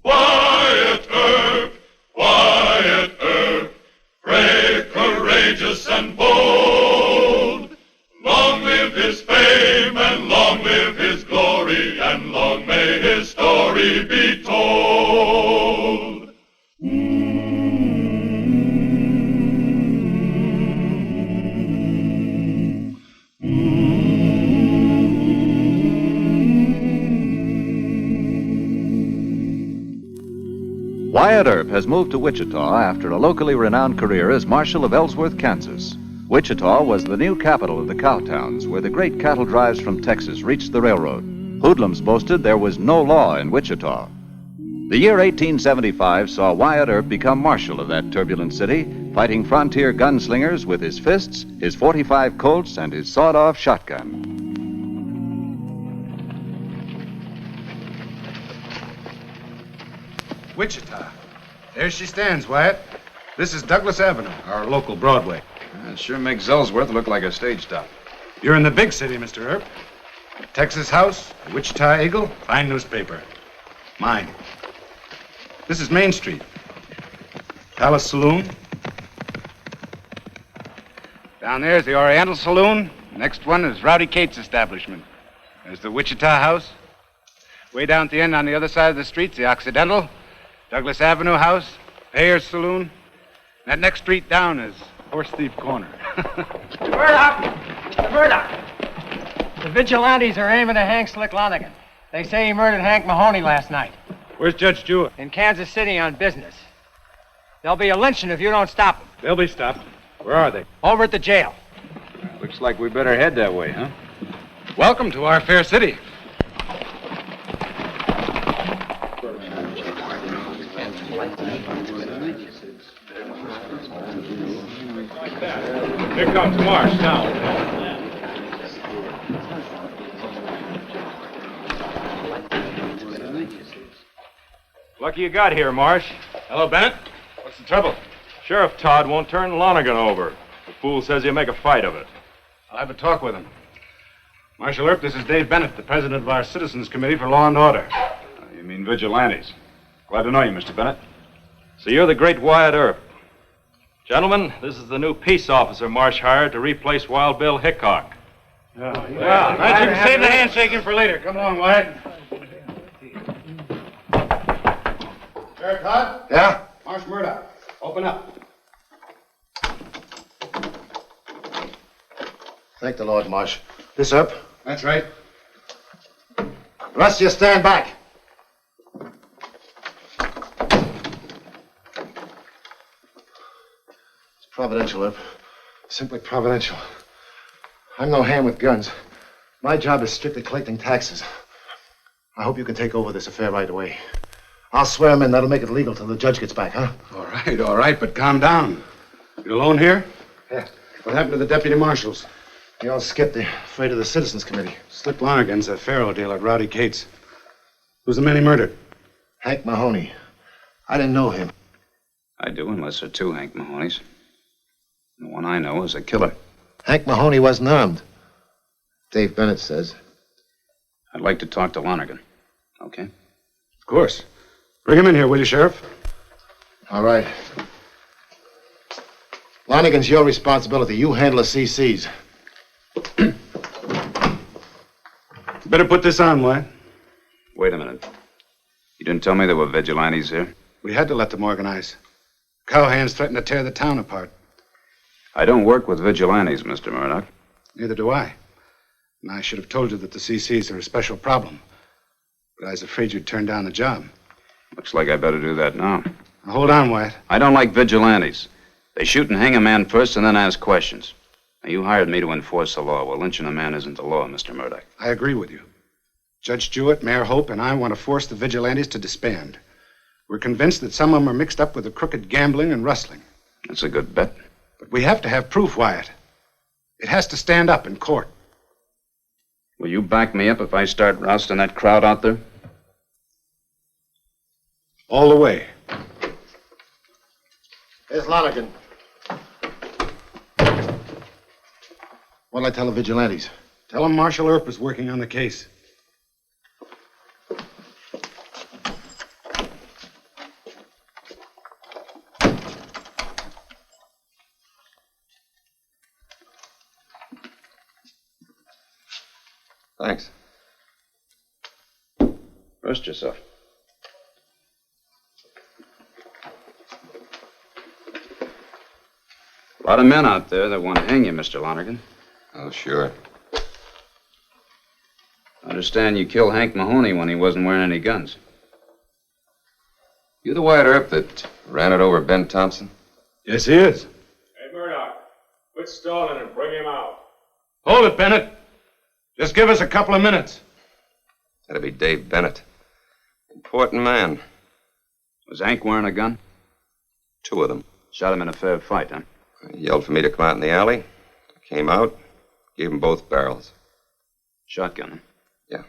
Wyatt Earp, Wyatt Earp, brave, courageous, and bold. Long live his fame, and long live his glory, and long may his story be told. Wyatt Earp has moved to Wichita after a locally renowned career as Marshal of Ellsworth, Kansas. Wichita was the new capital of the cow towns, where the great cattle drives from Texas reached the railroad. Hoodlums boasted there was no law in Wichita. The year 1875 saw Wyatt Earp become Marshal of that turbulent city, fighting frontier gunslingers with his fists, his .45 Colts, and his sawed-off shotgun. Wichita. There she stands, Wyatt. This is Douglas Avenue, our local Broadway. It sure makes Ellsworth look like a stage stop. You're in the big city, Mr. Earp. Texas House, Wichita Eagle, fine newspaper. Mine. This is Main Street. Palace Saloon. Down there is the Oriental Saloon. Next one is Rowdy Cates' establishment. There's the Wichita House. Way down at the end on the other side of the street's the Occidental. Douglas Avenue House, Ayers Saloon. That next street down is Horse Thief Corner. Murdoch! Mr. Murdoch! The vigilantes are aiming at Hank Slick Lonigan. They say he murdered Hank Mahoney last night. Where's Judge Jewett? In Kansas City on business. There'll be a lynching if you don't stop them. They'll be stopped. Where are they? Over at the jail. Looks like we better head that way, huh? Welcome to our fair city. Here comes Marsh now. Lucky you got here, Marsh. Hello, Bennett. What's the trouble? Sheriff Todd won't turn Lonigan over. The fool says he'll make a fight of it. I'll have a talk with him. Marshal Earp, this is Dave Bennett, the president of our Citizens Committee for Law and Order. You mean vigilantes. Glad to know you, Mr. Bennett. So you're the great Wyatt Earp. Gentlemen, this is the new peace officer Marsh hired to replace Wild Bill Hickok. Well, right, you can save the handshaking for later. Come along, Wyatt. Sheriff Todd? Yeah? Marsh Murdoch. Open up. Thank the Lord, Marsh. This up? That's right. The rest of you stand back. It's providential, Earp. Simply providential. I'm no hand with guns. My job is strictly collecting taxes. I hope you can take over this affair right away. I'll swear him in. That'll make it legal till the judge gets back, huh? All right, but calm down. You alone here? Yeah. What happened to the deputy marshals? They all skipped. They're afraid of the Citizens Committee. Slick Lonigan's a faro deal at Rowdy Cates. Who's the man he murdered? Hank Mahoney. I didn't know him. I do, unless there are two Hank Mahoneys. The one I know is a killer. Hank Mahoney wasn't armed. Dave Bennett says. I'd like to talk to Lonigan. Okay? Of course. Bring him in here, will you, Sheriff? All right. Lonigan's your responsibility. You handle the CCs. Better put this on, Wyatt. Wait a minute. You didn't tell me there were vigilantes here? We had to let them organize. Cowhands threatened to tear the town apart. I don't work with vigilantes, Mr. Murdoch. Neither do I. And I should have told you that the CCs are a special problem. But I was afraid you'd turn down the job. Looks like I better do that now. Now, hold on, Wyatt. I don't like vigilantes. They shoot and hang a man first and then ask questions. Now, you hired me to enforce the law. Well, lynching a man isn't the law, Mr. Murdoch. I agree with you. Judge Jewett, Mayor Hope, and I want to force the vigilantes to disband. We're convinced that some of them are mixed up with the crooked gambling and rustling. That's a good bet. But we have to have proof, Wyatt. It has to stand up in court. Will you back me up if I start rousting that crowd out there? All the way. Here's Lonigan. What'll I tell the vigilantes? Tell him Marshal Earp is working on the case. Thanks. Rest yourself. A lot of men out there that want to hang you, Mr. Lonergan. Oh, sure. I understand you killed Hank Mahoney when he wasn't wearing any guns. You the Wyatt Earp that ran it over Ben Thompson? Yes, he is. Hey, Murdoch, quit stalling and bring him out. Hold it, Bennett. Just give us a couple of minutes. That'd be Dave Bennett. Important man. Was Hank wearing a gun? 2 of them. Shot him in a fair fight, huh? He yelled for me to come out in the alley. I came out, gave him both barrels. Shotgun him? Yeah.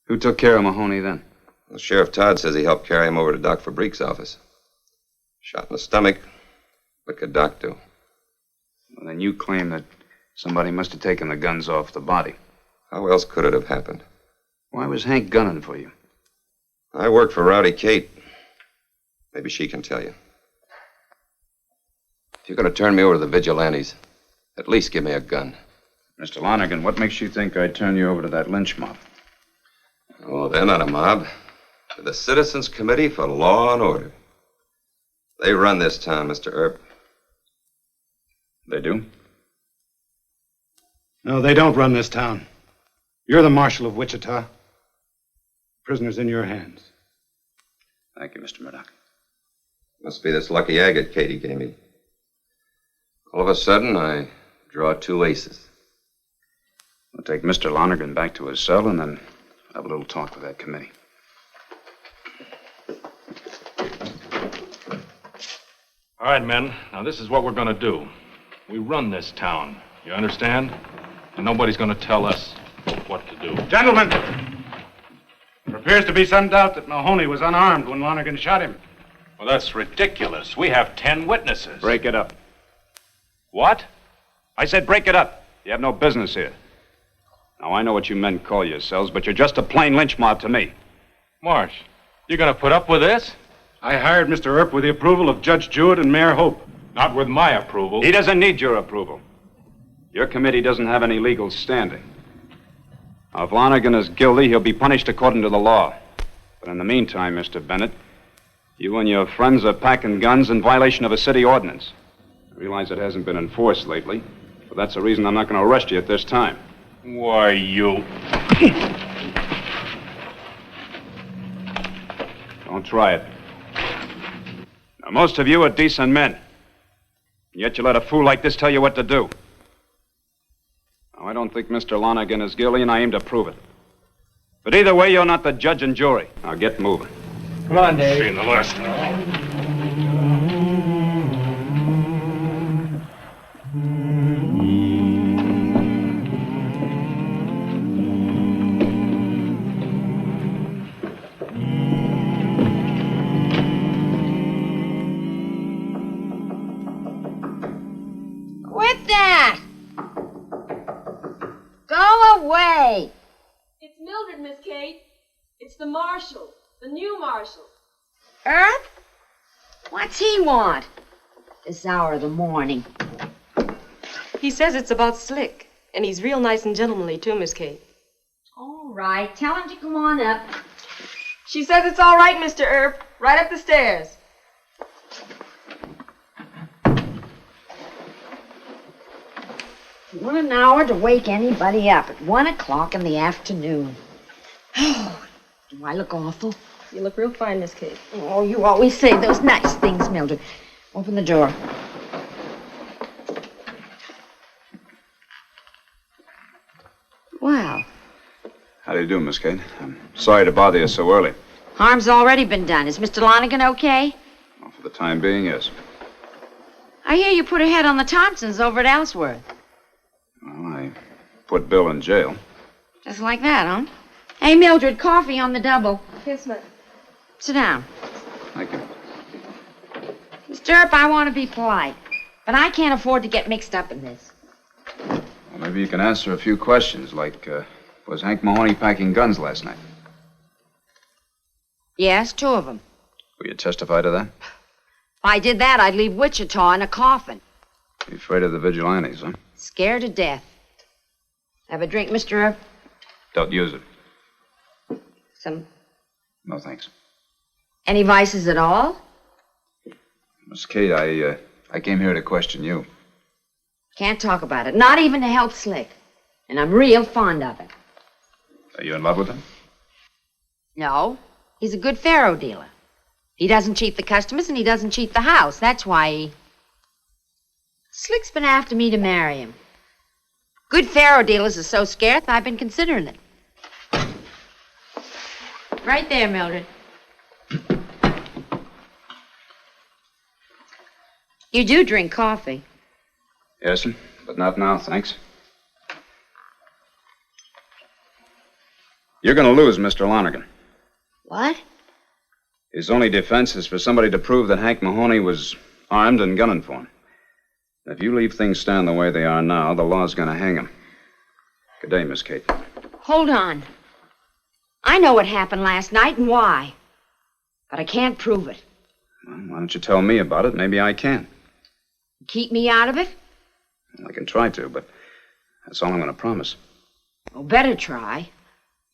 Who took care of Mahoney then? Well, Sheriff Todd says he helped carry him over to Doc Fabrique's office. Shot in the stomach. What could Doc do? Well, then you claim that somebody must have taken the guns off the body. How else could it have happened? Why was Hank gunning for you? I worked for Rowdy Kate. Maybe she can tell you. If you're going to turn me over to the vigilantes, at least give me a gun. Mr. Lonergan, what makes you think I'd turn you over to that lynch mob? Oh, they're not a mob. They're the Citizens Committee for Law and Order. They run this town, Mr. Earp. They do? No, they don't run this town. You're the Marshal of Wichita. Prisoner's in your hands. Thank you, Mr. Murdoch. Must be this lucky agate Katie gave me. All of a sudden, I draw 2 aces. We'll take Mr. Lonergan back to his cell and then have a little talk with that committee. All right, men. Now, this is what we're going to do. We run this town. You understand? And nobody's going to tell us what to do. Gentlemen, there appears to be some doubt that Mahoney was unarmed when Lonergan shot him. Well, that's ridiculous. We have 10 witnesses. Break it up. What? I said break it up. You have no business here. Now, I know what you men call yourselves, but you're just a plain lynch mob to me. Marsh, you going to put up with this? I hired Mr. Earp with the approval of Judge Jewett and Mayor Hope. Not with my approval. He doesn't need your approval. Your committee doesn't have any legal standing. Now, if Lonergan is guilty, he'll be punished according to the law. But in the meantime, Mr. Bennett, you and your friends are packing guns in violation of a city ordinance. I realize it hasn't been enforced lately, but that's the reason I'm not going to arrest you at this time. Why, you... Don't try it. Now, most of you are decent men. And yet you let a fool like this tell you what to do. Now, I don't think Mr. Lonergan is guilty, and I aim to prove it. But either way, you're not the judge and jury. Now, get moving. Come on, Dave. See you in the last. Quit that! Go away! It's Mildred, Miss Kate. It's the marshal, the new marshal. Earp? What's he want? This hour of the morning. He says it's about Slick, and he's real nice and gentlemanly, too, Miss Kate. All right, tell him to come on up. She says it's all right, Mr. Earp. Right up the stairs. What an hour to wake anybody up at 1 o'clock in the afternoon. Oh, do I look awful? You look real fine, Miss Kate. Oh, you always say those nice things, Mildred. Open the door. Well, How do you do, Miss Kate? I'm sorry to bother you so early. harm's already been done. Is Mr. Lonergan okay? Well, for the time being, yes. I hear you put a head on the Thompsons over at Ellsworth. Well, I put Bill in jail. Just like that, huh? Hey, Mildred, coffee on the double. Yes, ma'am. Sit down. Thank you. Mr. Earp, I want to be polite, but I can't afford to get mixed up in this. Well, Maybe you can answer a few questions, like, was Hank Mahoney packing guns last night? Yes, 2 of them. Will you testify to that? If I did that, I'd leave Wichita in a coffin. You afraid of the vigilantes, huh? Scared to death. Have a drink, Mr. Earp? Don't use it. Some... No, thanks. Any vices at all? Miss Kate, I came here to question you. Can't talk about it. Not even to help Slick. And I'm real fond of him. Are you in love with him? No. He's a good faro dealer. He doesn't cheat the customers and he doesn't cheat the house. That's why he... Slick's been after me to marry him. Good faro dealers are so scarce, I've been considering it. Right there, Mildred. You do drink coffee. Yes, sir, but not now, thanks. You're going to lose, Mr. Lonergan. What? His only defense is for somebody to prove that Hank Mahoney was armed and gunning for him. If you leave things stand the way they are now, the law's going to hang him. Good day, Miss Kate. Hold on. I know what happened last night and why. But I can't prove it. Well, why don't you tell me about it? Maybe I can. Keep me out of it? I can try to, but that's all I'm going to promise. Oh, better try.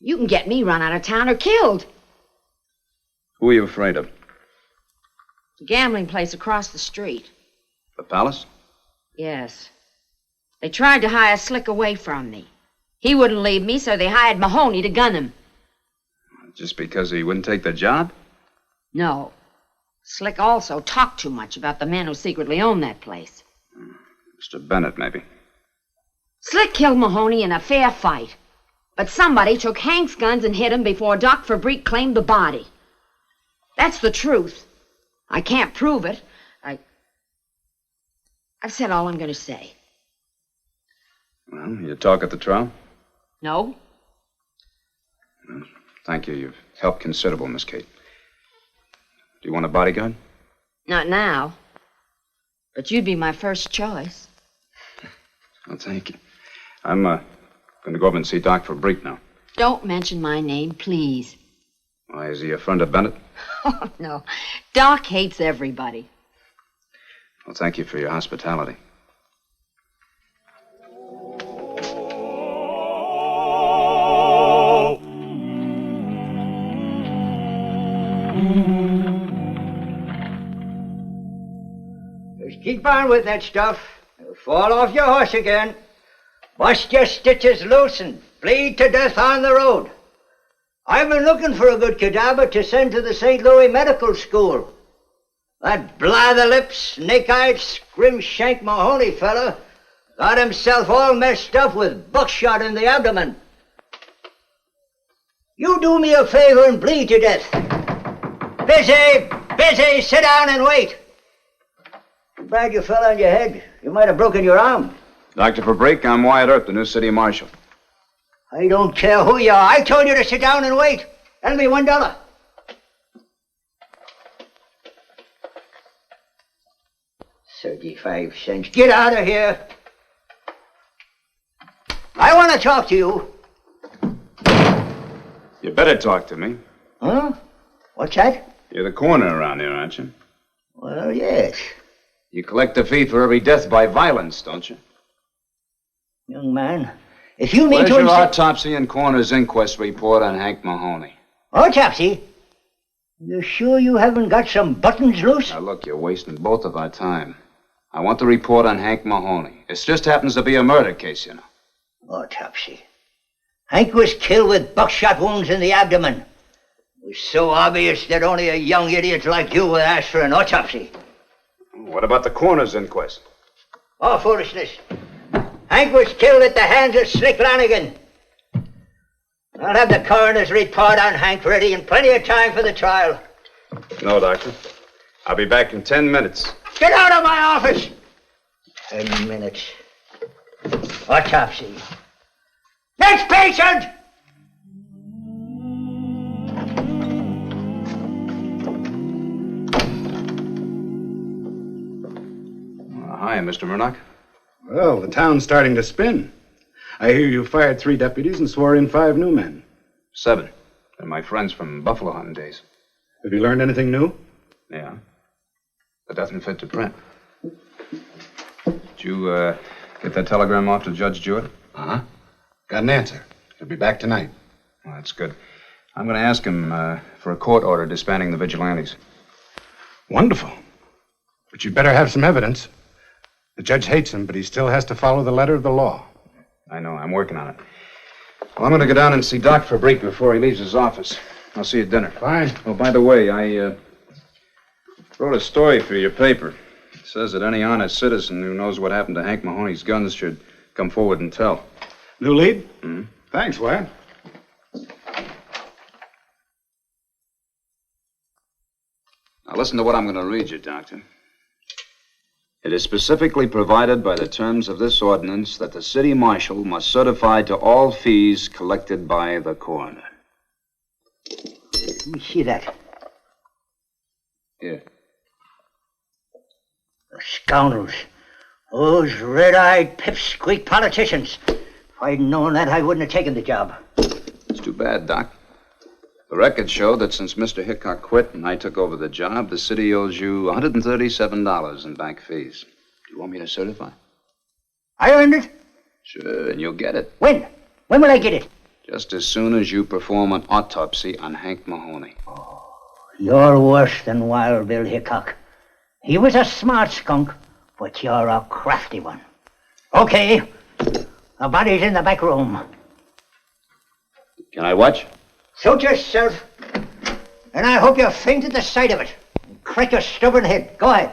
You can get me run out of town or killed. Who are you afraid of? The gambling place across the street. The Palace? Yes. They tried to hire Slick away from me. He wouldn't leave me, so they hired Mahoney to gun him. Just because he wouldn't take the job? No. Slick also talked too much about the men who secretly own that place. Mr. Bennett, maybe. Slick killed Mahoney in a fair fight. But somebody took Hank's guns and hit him before Doc Fabrique claimed the body. That's the truth. I can't prove it. I've said all I'm going to say. Well, you talk at the trial? No? Well, thank you. You've helped considerable, Miss Kate. Do you want a bodyguard? Not now. But you'd be my first choice. Well, thank you. I'm going to go over and see Doc Fabrique now. Don't mention my name, please. Why, is he a friend of Bennett? Oh, no. Doc hates everybody. Well, thank you for your hospitality. Just keep on with that stuff. You'll fall off your horse again. Bust your stitches loose and bleed to death on the road. I've been looking for a good cadaver to send to the St. Louis Medical School. That blather-lipped, snake-eyed, scrim-shank Mahoney fella got himself all messed up with buckshot in the abdomen. You do me a favor and bleed to death. Busy, sit down and wait. Too bad you fell on your head. You might have broken your arm. Dr. Fabrique, I'm Wyatt Earp, the new city marshal. I don't care who you are. I told you to sit down and wait. That'll be $1. 35 cents. Get out of here. I want to talk to you. You better talk to me. Huh? What's that? You're the coroner around here, aren't you? Well, yes. You collect a fee for every death by violence, don't you? Young man, if you mean Where's to your insist... autopsy and coroner's inquest report on Hank Mahoney? Autopsy? You sure you haven't got some buttons loose? Now, look, you're wasting both of our time. I want the report on Hank Mahoney. It just happens to be a murder case, you know. Autopsy. Hank was killed with buckshot wounds in the abdomen. It was so obvious that only a young idiot like you would ask for an autopsy. What about the coroner's inquest? Oh, foolishness. Hank was killed at the hands of Slick Lanigan. I'll have the coroner's report on Hank ready in plenty of time for the trial. No, Doctor. I'll be back in 10 minutes. Get out of my office! 10 minutes. Autopsy. Next patient! Hi, Mr. Murdoch. Well, the town's starting to spin. I hear you fired 3 deputies and swore in 5 new men. 7. They're my friends from buffalo hunting days. Have you learned anything new? Yeah. But doesn't fit to print. Did you get that telegram off to Judge Jewett? Uh-huh. Got an answer. He'll be back tonight. Well, that's good. I'm going to ask him for a court order disbanding the vigilantes. Wonderful. But you'd better have some evidence. The judge hates him, but he still has to follow the letter of the law. I know. I'm working on it. Well, I'm going to go down and see Doc Fabrique before he leaves his office. I'll see you at dinner. Fine. Oh, by the way, I wrote a story for your paper. It says that any honest citizen who knows what happened to Hank Mahoney's guns should come forward and tell. New lead? Mm-hmm. Thanks, Wyatt. Now listen to what I'm going to read you, Doctor. It is specifically provided by the terms of this ordinance that the city marshal must certify to all fees collected by the coroner. Let me see that. Here. The scoundrels. Those red-eyed pipsqueak politicians. If I'd known that, I wouldn't have taken the job. It's too bad, Doc. The records show that since Mr. Hickok quit and I took over the job, the city owes you $137 in back fees. Do you want me to certify? I earned it? Sure, and you'll get it. When? When will I get it? Just as soon as you perform an autopsy on Hank Mahoney. You're worse than Wild Bill Hickok. He was a smart skunk, but you're a crafty one. Okay. The body's in the back room. Can I watch? Suit yourself. And I hope you faint at the sight of it. Crack your stubborn head. Go ahead.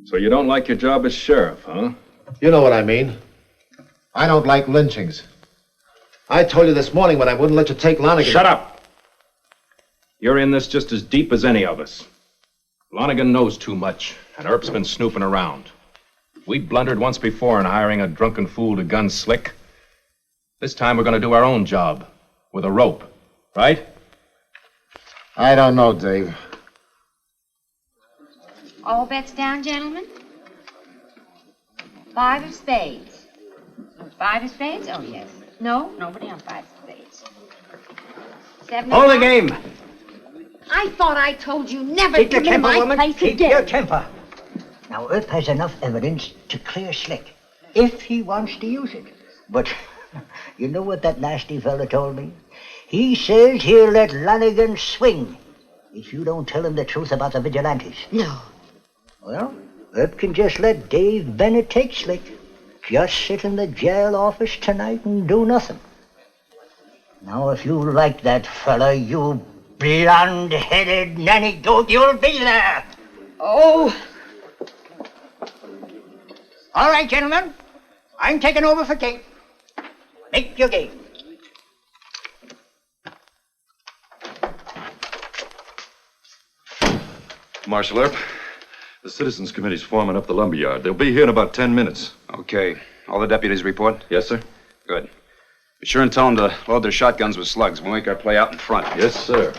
So you don't like your job as sheriff, huh? You know what I mean. I don't like lynchings. I told you this morning when I wouldn't let you take Lonigan. Shut up! You're in this just as deep as any of us. Lonigan knows too much, and Earp's been snooping around. We blundered once before in hiring a drunken fool to gun Slick. This time we're going to do our own job, with a rope, right? I don't know, Dave. All bets down, gentlemen? 5 of spades. 5 of spades? Oh, yes. No, nobody on 5 of spades. 7 of Hold the hearts? game. I thought I told you never Keep to your come in temper, my woman. place Keep again. your temper. Now, Earp has enough evidence to clear Slick, if he wants to use it. But you know what that nasty fella told me? He says he'll let Lonigan swing if you don't tell him the truth about the vigilantes. No. Well, Earp can just let Dave Bennett take Slick. Just sit in the jail office tonight and do nothing. Now, if you like that fella, you blonde-headed nanny goat, you'll be there. Oh. All right, gentlemen. I'm taking over for Kate. Make your game. Marshal Earp, the Citizens Committee's forming up the lumberyard. They'll be here in about 10 minutes. Okay. All the deputies report? Yes, sir? Good. Be sure and tell them to load their shotguns with slugs. We'll make our play out in front. Yes, sir.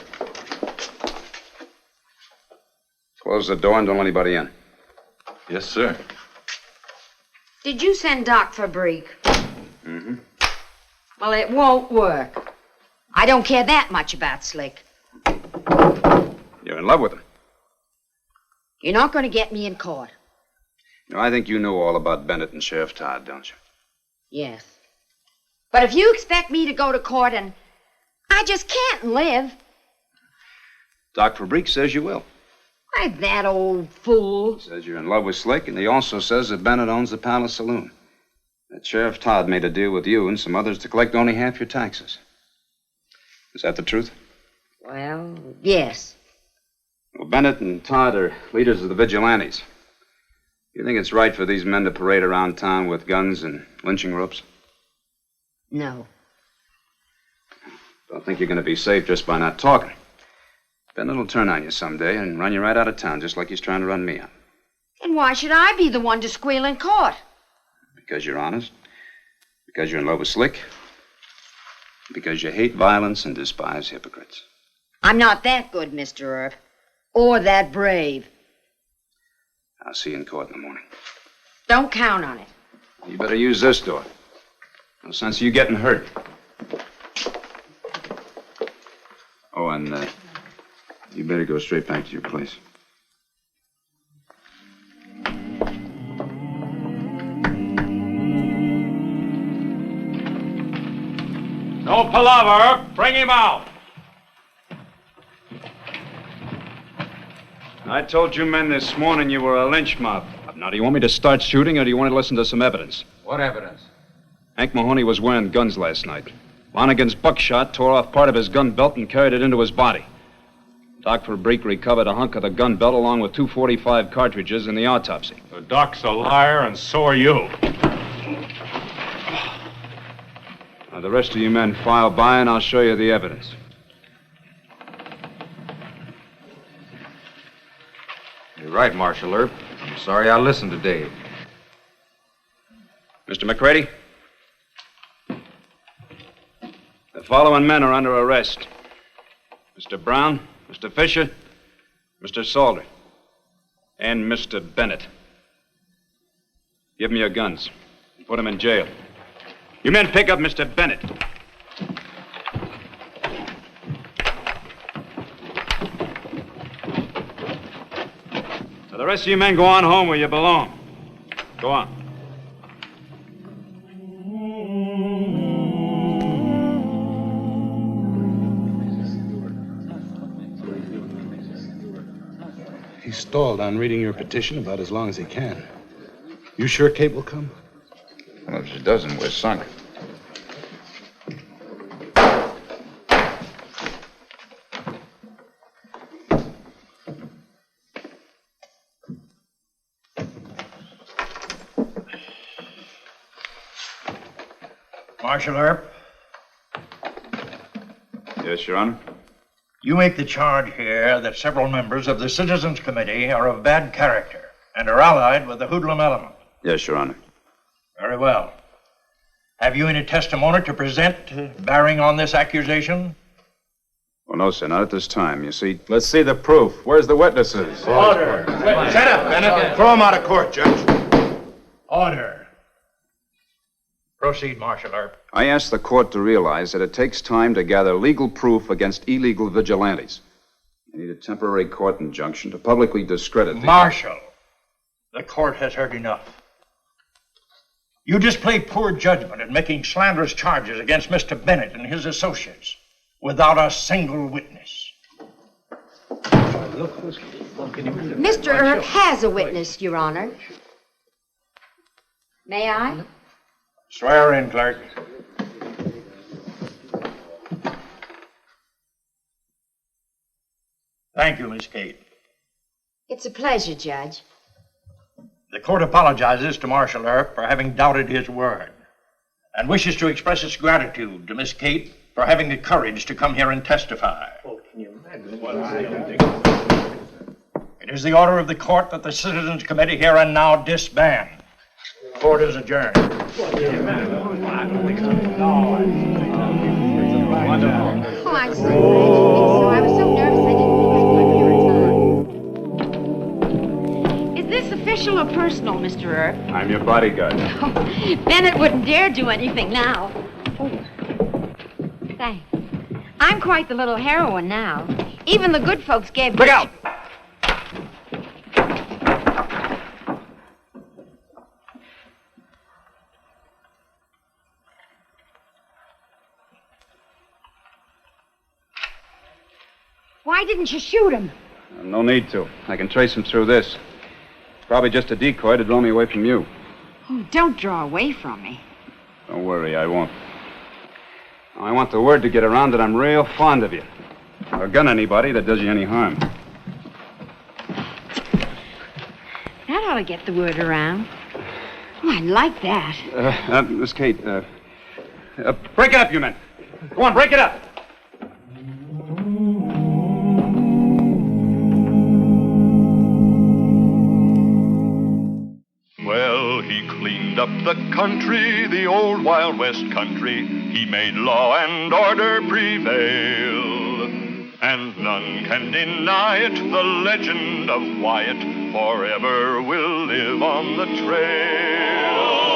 Close the door and don't let anybody in. Yes, sir. Did you send Doc Fabrique? Mm-hmm. Well, it won't work. I don't care that much about Slick. You're in love with him. You're not going to get me in court. No, I think you know all about Bennett and Sheriff Todd, don't you? Yes. But if you expect me to go to court and I just can't live. Doc Fabrique says you will. Why, that old fool. Says you're in love with Slick, and he also says that Bennett owns the Palace Saloon. That Sheriff Todd made a deal with you and some others to collect only half your taxes. Is that the truth? Well, yes. Well, Bennett and Todd are leaders of the vigilantes. Do you think it's right for these men to parade around town with guns and lynching ropes? No. Don't think you're going to be safe just by not talking. Bennett will turn on you someday and run you right out of town, just like he's trying to run me out. And why should I be the one to squeal in court? Because you're honest. Because you're in love with Slick. Because you hate violence and despise hypocrites. I'm not that good, Mr. Earp. Or that brave. I'll see you in court in the morning. Don't count on it. You better use this door. No sense of you getting hurt. Oh, and you better go straight back to your place. No palaver. Bring him out. I told you men this morning you were a lynch mob. Now, do you want me to start shooting, or do you want to listen to some evidence? What evidence? Hank Mahoney was wearing guns last night. Lonigan's buckshot tore off part of his gun belt and carried it into his body. Doc Fabrique recovered a hunk of the gun belt along with 245 cartridges in the autopsy. The doc's a liar, and so are you. Now, the rest of you men file by, and I'll show you the evidence. You're right, Marshal Earp. I'm sorry I listened to Dave. Mr. McCready? The following men are under arrest. Mr. Brown, Mr. Fisher, Mr. Salter, and Mr. Bennett. Give them your guns. Put them in jail. You men pick up Mr. Bennett. Now, the rest of you men go on home where you belong. Go on. He stalled on reading your petition about as long as he can. You sure Kate will come? Well, if she doesn't, we're sunk. Marshal Earp, Yes, Your Honor. you make the charge here that several members of the Citizens Committee are of bad character and are allied with the hoodlum element. Yes, Your Honor. Very well. Have you any testimony to present bearing on this accusation? Well, no, sir, not at this time. You see, Let's see the proof. Where's the witnesses? Order. Shut up, Bennett. Throw him out of court, Judge. Order. Proceed, Marshal Earp. I ask the court to realize that it takes time to gather legal proof against illegal vigilantes. You need a temporary court injunction to publicly discredit the... Marshal, the court has heard enough. You displayed poor judgment in making slanderous charges against Mr. Bennett and his associates without a single witness. Mr. Earp has a witness, Your Honor. May I? Swear in, clerk. Thank you, Miss Kate. It's a pleasure, Judge. The court apologizes to Marshal Earp for having doubted his word and wishes to express its gratitude to Miss Kate for having the courage to come here and testify. It is the order of the court that the Citizens Committee here and now disband. Court is adjourned. Oh, I'm so glad you think so. I was so nervous I didn't think I'd come here in time. Is this official or personal, Mr. Earp? I'm your bodyguard. Oh, Bennett wouldn't dare do anything now. Oh. Thanks. I'm quite the little heroine now. Even the good folks gave... Look out! Why didn't you shoot him? No need to. I can trace him through this. Probably just a decoy to draw me away from you. Oh, don't draw away from me. Don't worry, I won't. I want the word to get around that I'm real fond of you. Or gun anybody that does you any harm. That ought to get the word around. Oh, I like that. Miss Kate, break it up, you men. Go on, break it up. Well, he cleaned up the country, the old Wild West country. He made law and order prevail. and none can deny it. The legend of Wyatt forever will live on the trail.